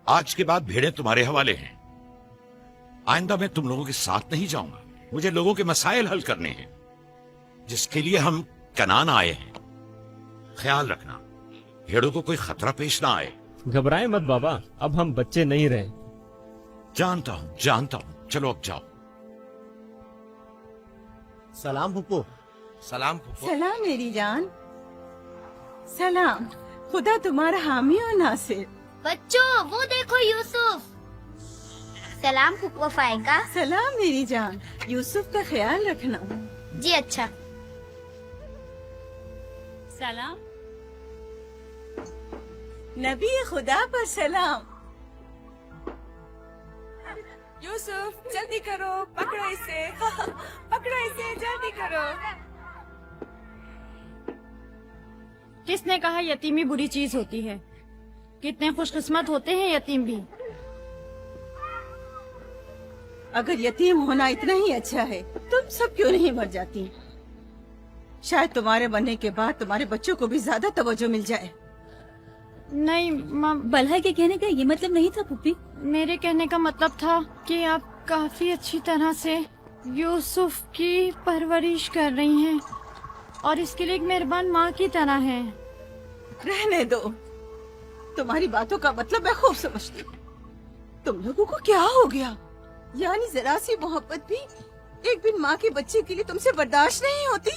आज के बाद भेड़ें तुम्हारे हवाले हैं। आइंदा मैं तुम लोगों के साथ नहीं जाऊंगा। मुझे लोगों के मसाइल हल करने हैं, जिसके लिए हम कनान आए हैं। ख्याल रखना भेड़ों को कोई खतरा पेश ना आए। घबराए मत बाबा, अब हम बच्चे नहीं रहे। जानता हूं। चलो अब जाओ। सलाम फुप्पो। सलाम फूफो। सलाम मेरी जान। सलाम। खुदा तुम्हारा हामी और नासिर। बच्चों वो देखो यूसुफ। सलाम फूफो फायका। सलाम मेरी जान। यूसुफ का ख्याल रखना। जी अच्छा। सलाम। नबी खुदा पर सलाम। यूसुफ जल्दी करो, पकड़ो इसे पकड़ो इसे, जल्दी करो। किसने कहा यतीमी बुरी चीज होती है? कितने खुशकिस्मत होते हैं यतीम भी। अगर यतीम होना इतना ही अच्छा है, तुम सब क्यों नहीं मर जाती? शायद तुम्हारे बनने के बाद तुम्हारे बच्चों को भी ज्यादा तवज्जो मिल जाए। नहीं बलहा के कहने का ये मतलब नहीं था पुप्पी। मेरे कहने का मतलब था कि आप काफी अच्छी तरह से यूसुफ की परवरिश कर रही हैं और इसके लिए एक मेहरबान माँ की तरह हैं। रहने दो, तुम्हारी बातों का मतलब मैं खूब समझती हूँ। तुम लोगों को क्या हो गया? यानी जरा सी मोहब्बत भी एक बिन माँ के बच्चे के लिए तुमसे बर्दाश्त नहीं होती?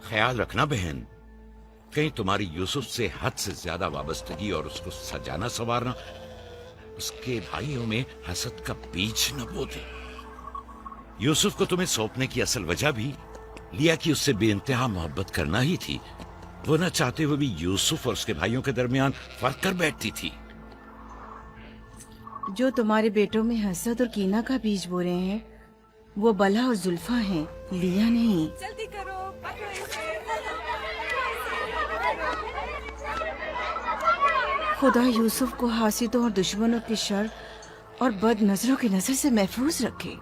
ख्याल रखना बहन, कहीं तुम्हारी यूसुफ से हद से ज्यादा वाबस्तगी और उसको सजाना संवारना उसके भाइयों में हसद का बीज न बो दे। यूसुफ को तुम्हें सौंपने की असल वजह भी लिया कि उससे बेइंतहा मोहब्बत करना ही थी। वो न चाहते हुए भी यूसुफ और उसके भाइयों के दरमियान फर्क कर बैठती थी। जो तुम्हारे बेटों में हसद और कीना का बीज बो रहे हैं, वो बला और जुल्फा हैं, लिया नहीं। जल्दी करो, पकड़ो इसे। खुदा यूसुफ को हासिदों और दुश्मनों के शर और बद नजरों की नजर से महफूज रखे।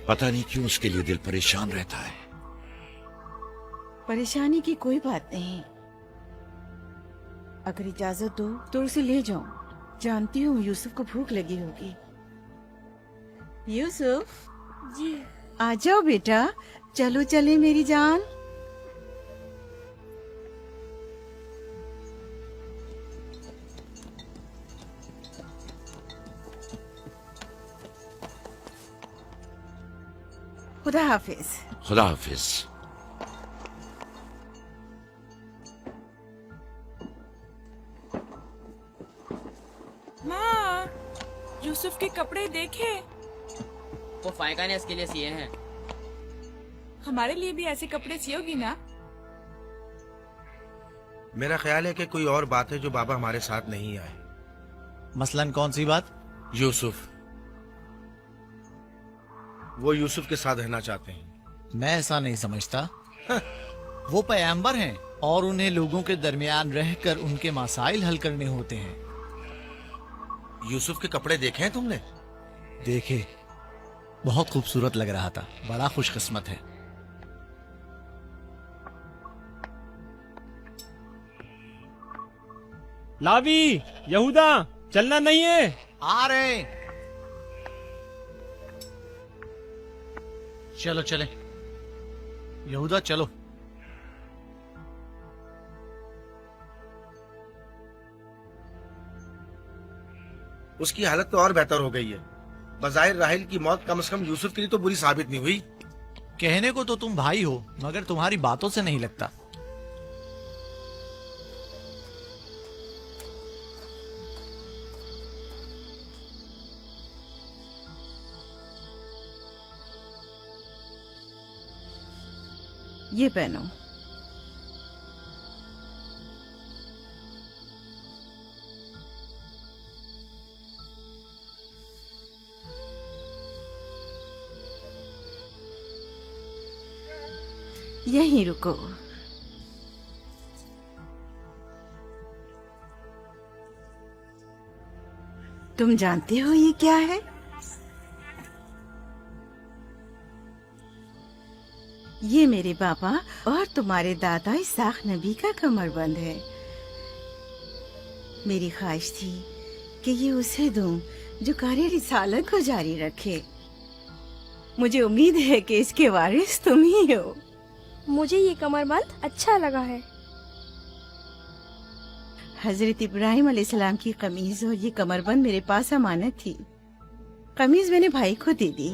पता नहीं क्यों उसके लिए दिल परेशान रहता है। परेशानी की कोई बात नहीं। अगर इजाजत दो तो उसे ले जाऊं। जानती हूँ यूसुफ को भूख लगी होगी। यूसुफ जी आ जाओ बेटा, चलो चले मेरी जान। खुदा हाफिज। खुदा हाफिज। माँ, यूसुफ के कपड़े देखे। वो फायका ने इसके लिए सिए हैं। हमारे लिए भी ऐसे कपड़े सियोगी ना? मेरा ख्याल है कि कोई और बात है जो बाबा हमारे साथ नहीं आए। मसलन कौन सी बात? यूसुफ, वो यूसुफ के साथ रहना चाहते हैं। मैं ऐसा नहीं समझता। वो पैगंबर हैं और उन्हें लोगों के दरमियान रहकर उनके मसाइल हल करने होते हैं। यूसुफ के कपड़े देखे हैं तुमने? देखे, बहुत खूबसूरत लग रहा था। बड़ा खुशकिस्मत है। लावी, यहूदा, चलना नहीं है। आ रहे हैं। चलो चले यहूदा, चलो। उसकी हालत तो और बेहतर हो गई है। बज़ाहिर राहिल की मौत कम से कम यूसुफ के लिए तो बुरी साबित नहीं हुई। कहने को तो तुम भाई हो, मगर तुम्हारी बातों से नहीं लगता। ये पहनो। यहीं रुको। तुम जानते हो ये क्या है? ये मेरे पापा और तुम्हारे दादा इसाक नबी का कमरबंद है। मेरी ख्वाहिश थी कि ये उसे दूं जो कार्य रिसालत को जारी रखे। मुझे उम्मीद है कि इसके वारिस तुम ही हो। मुझे ये कमरबंद अच्छा लगा है। हजरत इब्राहिम अलैहिस्सलाम की कमीज और ये कमरबंद मेरे पास अमानत थी। कमीज मैंने भाई को दे दी।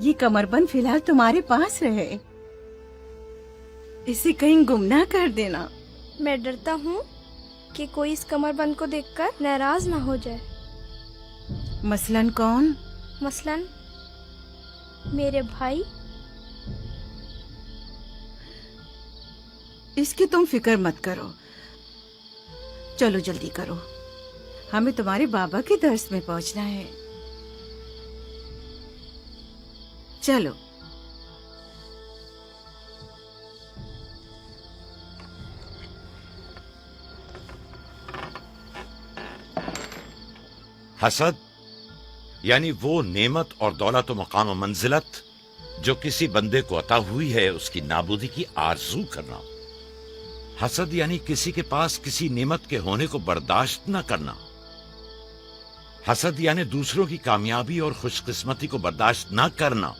ये कमरबंद फिलहाल तुम्हारे पास रहे। इसे कहीं गुम ना कर देना। मैं डरता हूँ कि कोई इस कमरबंद को देखकर नाराज ना हो जाए। मसलन कौन? मसलन मेरे भाई। इसकी तुम फिक्र मत करो। चलो जल्दी करो, हमें तुम्हारे बाबा के दर्स में पहुंचना है। चलो। हसद यानी वो नेमत और दौलत व मकाम व मंजिलत जो किसी बंदे को अता हुई है, उसकी नाबूदी की आरजू करना। हसद यानी किसी के पास किसी नेमत के होने को बर्दाश्त न करना। हसद यानी दूसरों की कामयाबी और खुशकिस्मती को बर्दाश्त न करना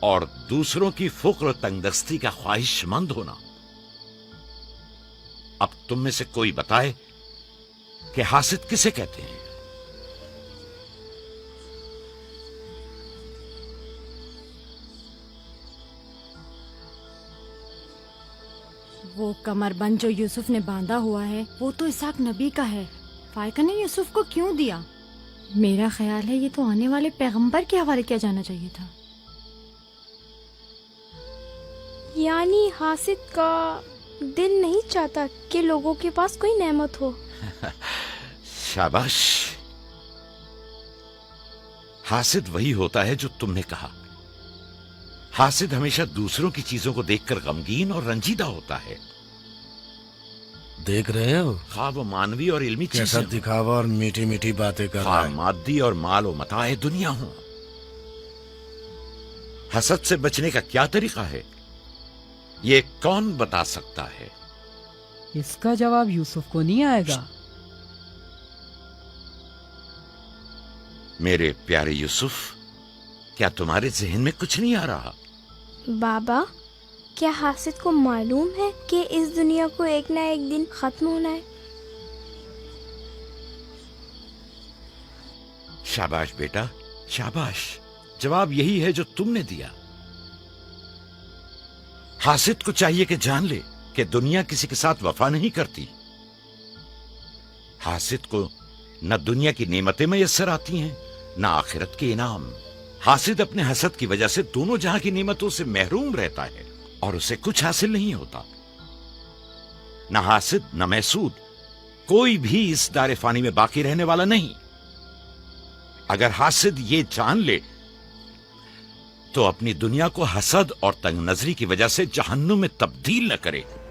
और दूसरों की फुक्र और तंगदस्ती का ख्वाहिशमंद होना। अब तुम में से कोई बताए कि हासिद किसे कहते हैं? वो कमरबंद जो यूसुफ ने बांधा हुआ है वो तो इसाक नबी का है। फायका ने यूसुफ को क्यों दिया? मेरा ख्याल है ये तो आने वाले पैगंबर के हवाले किया जाना चाहिए था। यानी हासिद का दिल नहीं चाहता कि लोगों के पास कोई नेमत हो। शाबाश। हासिद वही होता है जो तुमने कहा। हासिद हमेशा दूसरों की चीजों को देखकर गमगीन और रंजीदा होता है। देख रहे हो खा वो मानवी और इल्मी कैसा चीजें हों, दिखावा और मीठी मीठी बातें कर रहा खा है। मादी और माल व मताए दुनिया हो। हसद से बचने का क्या तरीका है, ये कौन बता सकता है? इसका जवाब यूसुफ को नहीं आएगा। मेरे प्यारे यूसुफ, क्या तुम्हारे जहन में कुछ नहीं आ रहा? बाबा, क्या हासिद को मालूम है कि इस दुनिया को एक ना एक दिन खत्म होना है? शाबाश बेटा, शाबाश। जवाब यही है जो तुमने दिया। हासिद को चाहिए कि जान ले कि दुनिया किसी के साथ वफा नहीं करती। हासिद को न दुनिया की नेमतें मयस्सर आती हैं, न आखिरत के इनाम। हासिद अपने हसद की वजह से दोनों जहां की नेमतों से महरूम रहता है और उसे कुछ हासिल नहीं होता। न हासिद न महसूद, कोई भी इस दारे फानी में बाकी रहने वाला नहीं। अगर हासिद ये जान ले तो अपनी दुनिया को हसद और तंग नजरी की वजह से जहन्नुम में तब्दील न करे।